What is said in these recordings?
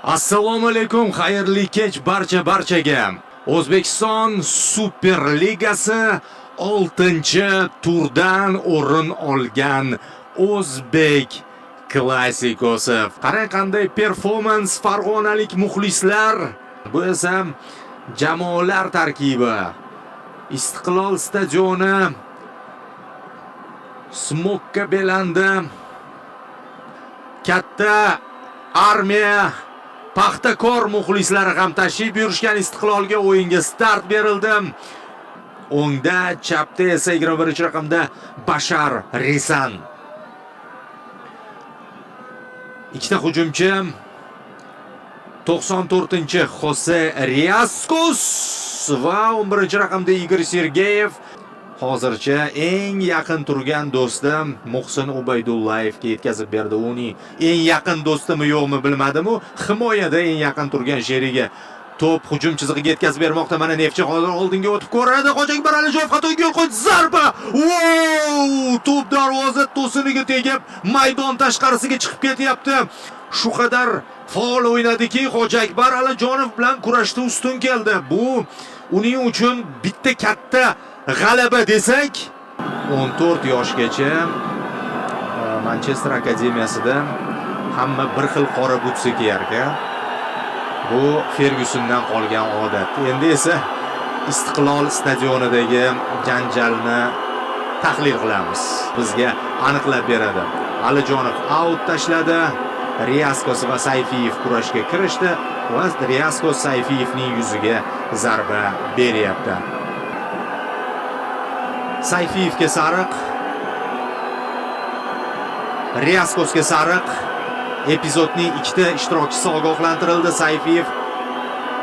Assalomu alaykum, xayrli kech barchaga. O'zbekiston Superligasi 6-turdan o'rin olgan O'zbek klassikosi. Qarang qanday performans farg'onalik muxlislar. Bu esa jamoalar tarkibi. Istiqlol stadioni smokka belandi. Katta armiya Paxtakor muxlislari ham tashrif buyurishgan Istiqlolga o'yinga start berildi. O'ngda, chapda esa 21-raqamda Bashar Risan. Ikkita hujumchi 94-Jose Riaskos va 11-raqamda Igor Sergeyev. Hozircha eng yaqin turgan do'stim Muhsin Ubaydullayevga yetkazib berdi. Uning eng yaqin do'stimi yo'qmi bilmadim-u, himoyada eng yaqin turgan sherigi to'p hujum chizig'iga yetkazib bermoqda. Mana Neftchi hozir oldinga o'tib ko'radi. Hojiakbar Alijoyev xatoga yo'l qo'ydi. Zarba! Wow! To'p darvoza to'siniga tegib, maydon tashqarisiga chiqib ketyapti. Shu qadar faol o'ynadiki, Hojiakbar Alijonov bilan kurashda ustun keldi. Bu uning uchun bitta katta g'alaba desak, 14 yoshgacha Manchester akademiyasida hamma bir xil qora butsi kiyarkan. Bu Fergyusondan qolgan odat. Endi esa Istiqlol stadionidagi janjalni tahlil qilamiz. Bizga aniqlab beradi. Alijonov out tashladi. Riaskos va Sayfiyev kurashga kirishdi va Riaskos Sayfiyevning yuziga zarba beryapti. Sayfiyevga sariq, Riaskosga sariq. Epizodning ikkita ishtirokchisi ogohlantirildi. Sayfiyev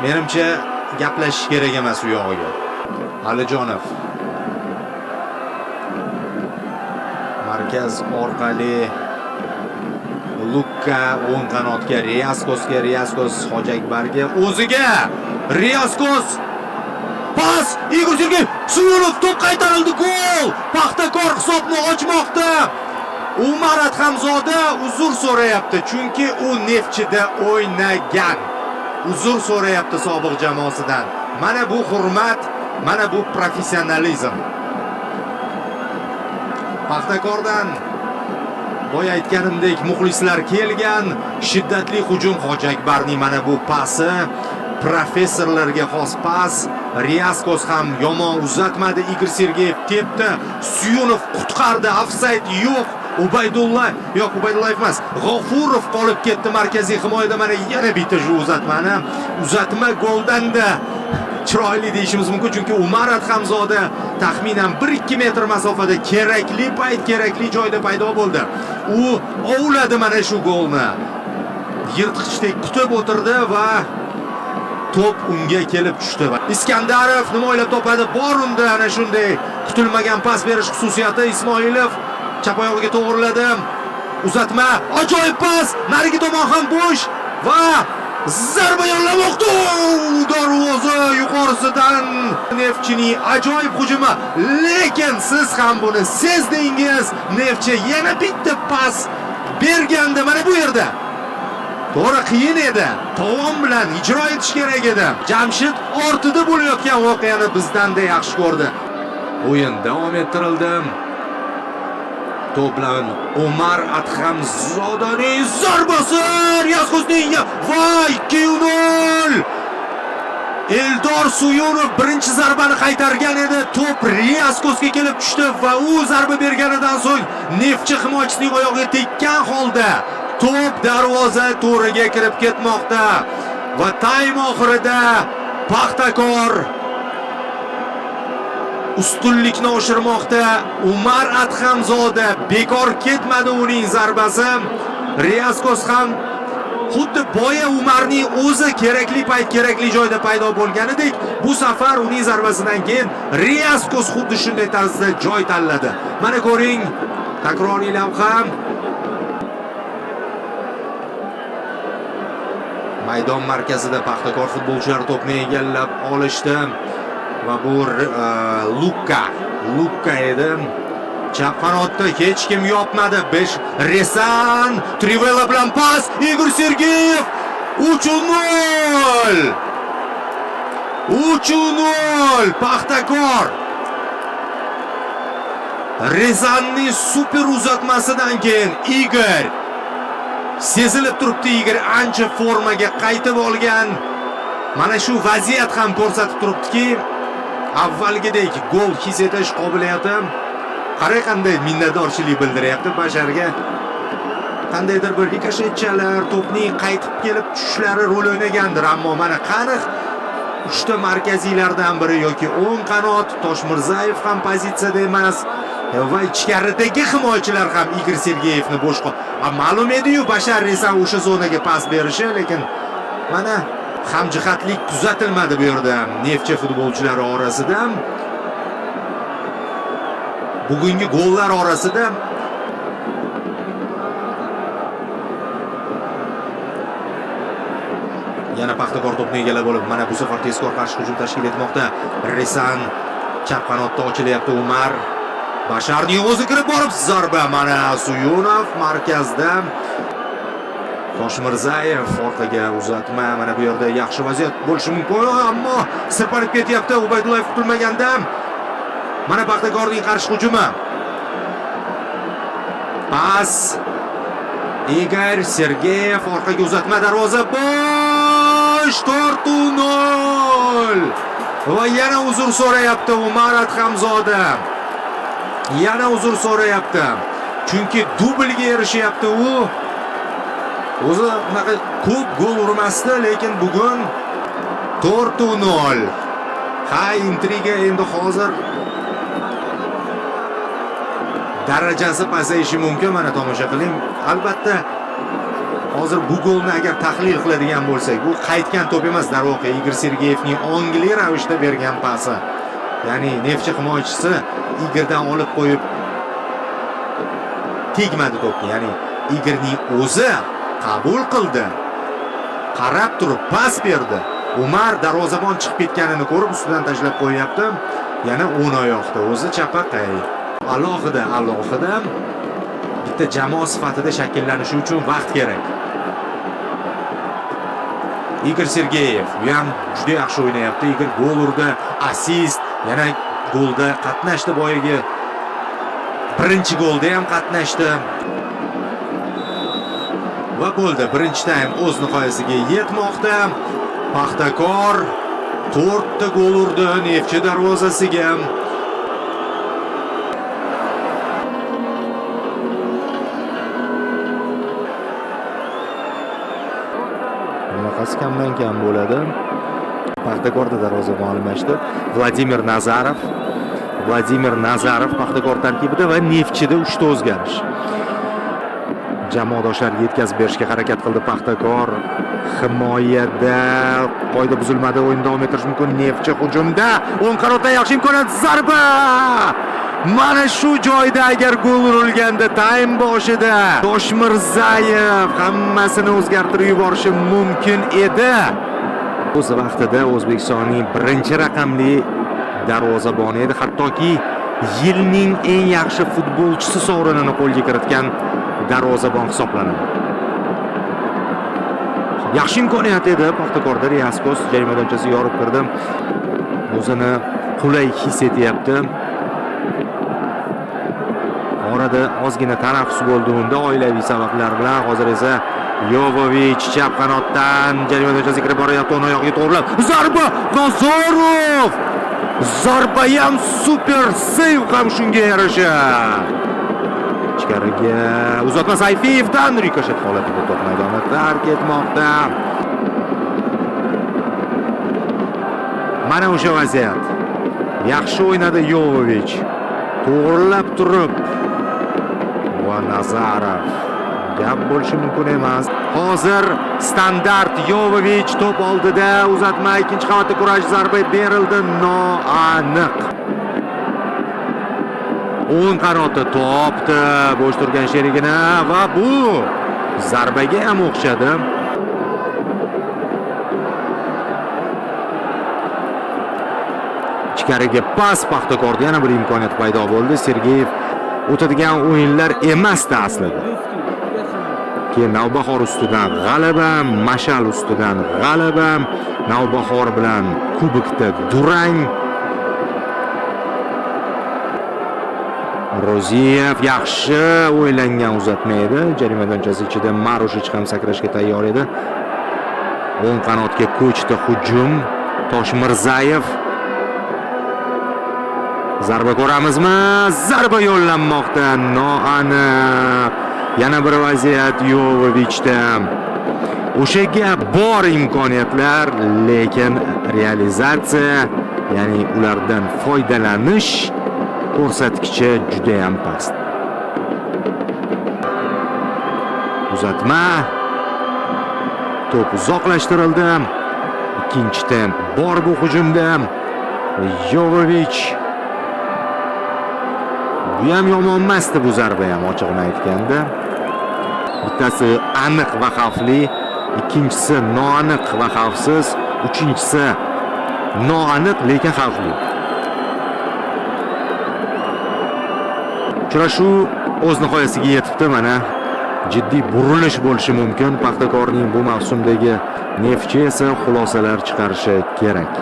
menimcha gaplashish kerak emas u yog'iga. Alijonov markaz orqali Lukka o'ng qanotga, Riaskos Hojiakbarga, o'ziga Riaskos pas, Igor Sergeyev, Suyunov, to'p qaytarildi, gol! Paxtakor hisobni ochmoqda. Umar Adhamzoda uzr so'rayapti, chunki u Neftchida o'ynagan. Uzr so'rayapti sobiq jamoasidan. Mana bu hurmat, mana bu professionalizm. Paxtakordan boya aytganimdek muxlislar kelgan, shiddatli hujum. Hojiakbarning mana bu pasi professorlarga xos pas. Riaskos ham yomon uzatmadi. Igor Sergeyev tepdi. Suyunov qutqardi. Ofsayd yo'q. Ubaydullayev emas. G'ofurov qolib ketdi markaziy himoyada. Mana yana bitta uzatmani. Uzatma goldan-da chiroyli deyishimiz mumkin, chunki Umar Adhamzoda taxminan 1-2 metr masofada kerakli payt, kerakli joyda paydo bo'ldi. U ovladi mana shu golni. Yirtqichdek kutib o'tirdi va to'p unga kelib tushdi. Iskandarov nima o'ylab topadi? Bor unda ana shunday kutilmagan pas berish xususiyati. Ismoilov chap oyog'iga to'g'riladi. Uzatma, ajoyib pas, narigi tomon ham bo'sh va zarba yo'llamoqda. Darvoza yuqorisidan Neftchining ajoyib hujumi. Lekin siz ham buni sezdingiz. Neftchi yana bitta pas berganda mana bu yerda. To'g'ri qiyin edi. Tovon bilan ijro etish kerak edi. Jamshid ortida bo'layotgan voqeani bizdan-da yaxshi ko'rdi. O'yin davom ettirildi. To'p bilan Umar Adhamzodaning zarbasi, Riaskosning va 2-0. Eldor Suyunov birinchi zarbani qaytargan edi. To'p Riaskosga kelib tushdi va u zarba berganidan so'ng Neftchi himoyachisining oyog'iga tekkan holda to'p darvoza to'riga kirib ketmoqda va taym oxirida Paxtakor ustunlikni oshirmoqda. Umar Adhamzoda bekor ketmadi uning zarbasi. Riaskos ham xuddi boya Umarning o'zi kerakli payt, kerakli joyda paydo bo'lganidek, bu safar uning zarbasidan keyin Riaskos xuddi shunday tarzda joy tanladi. Mana ko'ring, takroriy lavha. Maydon markazida Paxtakor futbolchilari to'pni egallab olishdi va bu Lukka edi. Chap qanotda hech kim yopmadi. 5 Risan, Trivela bilan pas, Igor Sergeyev 3-0. 3-0 Paxtakor. Rezanning super uzatmasidan keyin Igor sezilib turibdi, Igor ancha formaga qaytib olgan. Mana shu vaziyat ham ko'rsatib turibdiki, avvalgidek gol his etish qobiliyati qarang qanday minnatdorchilik bildiryapti Basharga. Qandaydir bir rikoshetchalar, to'pning qaytib kelib tushishlari rol o'ynagandir, ammo mana qani uchta markaziylardan biri yoki o'ng qanot Toshmirzayev ham pozitsiyada emas va ichkaridagi himoyachilar ham Igor Sergeyevni bo'shqa. Ma'lum edi-yu Bashar esa o'sha zonaga pas berishi, lekin mana hamjihatlik kuzatilmadi bu yerda Neftchi futbolchilari orasida. Bugungi gollar orasida yana Paxtakor to'pni egallab olib, mana bu safar tezkor qarshi hujum tashkil etmoqda. Resan chap qanotda ochilyapti. Umar Basharning o'zi kirib borib, zarba. Mana Suyunov markazda. Toshmirzayev orqaga uzatma. Mana bu yerda yaxshi vaziyat bo'lishi mumkin, ammo sirpanib ketyapti. Ubaydullayev kutilmaganda. Mana Paxtakorning qarshi hujumi. Pas. Igor Sergeyev orqaga uzatma, darvoza bosh. 4-0. Va yana uzr so'rayapti Umar Adhamzoda. Yana uzr so'rayapti. Chunki dublga erishyapti u. O'zi unaqa ko'p gol urmasdi, lekin bugun 4-0. Ha, intriga endi hozir darajasi pasayishi mumkin. Mana tomosha qiling. Albatta hozir bu golni agar tahlil qiladigan bo'lsak, bu qaytgan to'p emas, darvoqe Igor Sergeyevning ongli ravishda bergan pasi. Ya'ni Neftchi himoyachisi Igordan olib qo'yib tegmadi to'pni. Ya'ni Igorning o'zi qabul qildi. Qarab turib pas berdi. Umar darvozabon chiqib ketganini ko'rib ustidan tashlab qo'yapti. Yana o'ng oyoqda o'zi chapaqay. Alohida bitta jamoa sifatida shakllanishi uchun vaqt kerak. Igor Sergeyev bu ham juda yaxshi o'ynayapti. Igor gol urdi, assist, yana golda qatnashdi, boyagi birinchi golda ham qatnashdi. Va bo'ldi, birinchi taym o'z nihoyasiga yetmoqda. Paxtakor 4 ta gol urdi Neftchi darvozasiga. Bunaqasi kamdan kam bo'ladi. Paxtakorda darvozabon almashdi. Vladimir Nazarov Paxtakor tarkibida va Neftchida 3 ta o'zgarish. Jamoadoshlariga yetkazib berishga harakat qildi Paxtakor. Himoyada qoida buzilmadi, o'yin davom ettirish mumkin. Neftchi hujumda o'ng qanotdan yaxshi imkoniyat, zarba. Mana shu joyda agar gol urilganda taym boshida Toshmirzayev hammasini o'zgartirib yuborishi mumkin edi. O'z vaqtida O'zbekistonning birinchi raqamli darvozaboni edi, hattoki yilning eng yaxshi futbolchisi sovrinini qo'lga kiritgan darvozabon hisoblanadi. Yaxshi imkoniyat edi Paxtakorda. Riyaskos jarima maydonchasiga yorib kirdi. O'zini qulay his etyapti. Orada ozgina tanaffus bo'ldi unda oilaviy sabablar bilan. Hozir esa Yovovich chap qanotdan jarima maydonchasiga kirib boryapti, o'ng oyoqqa to'g'rilab. Zarba! Nazarov! Zarba ham super save ham shunga yarasha. Ichkariga uzatma Sayfiyevdan rikoshet holatida to'p maydonni tark etmoqda. Mana o'sha vaziyat. Yaxshi o'ynadi Yovovich. To'g'rilab turib va Nazarov. Gap bo'lishi mumkin emas. Hozir standart Yovovich to'p oldida uzatma, ikkinchi qavatda kurash, zarba berildi, noaniq. O'ng qanotda topdi bo'sh turgan sherigini va bu zarbaga ham o'xshadi. Ichkariga pas, Paxtakorda yana bir imkoniyat paydo bo'ldi. Sergeyev o'tadigan o'yinlar emasdi aslida. Keyin Navbahor ustidan g'alaba, Mashal ustidan g'alaba, Navbahor bilan kubokda durang. Roziyev yaxshi o'ylangan uzatma edi. Jarima maydonchasi ichida Marushich ham sakrashga tayyor edi. O'ng qanotga ko'chdi hujum. Toshmirzayev. Zarba ko'ramizmi? Zarba yo'llanmoqda. Noaniq. Yana bir vaziyat Yovovichda. O'shaga bor imkoniyatlar, lekin realizatsiya, ya'ni ulardan foydalanish ko'rsatkichi juda ham past. Uzatma. To'p uzoqlashtirildi. Ikkinchi temp bor bu hujumda. Yovovich. Bu ham yomon emasdi bu zarba ham, ochig'ini aytganda. Bittasi aniq va xavfli, ikkinchisi noaniq va xavfsiz, uchinchisi noaniq lekin xavfli. Uchrashuv o'z nihoyasiga yetibdi mana. Jiddiy burilish bo'lishi mumkin. Paxtakorning bu mavsumdagi Neftchi esa xulosalar chiqarishi kerak.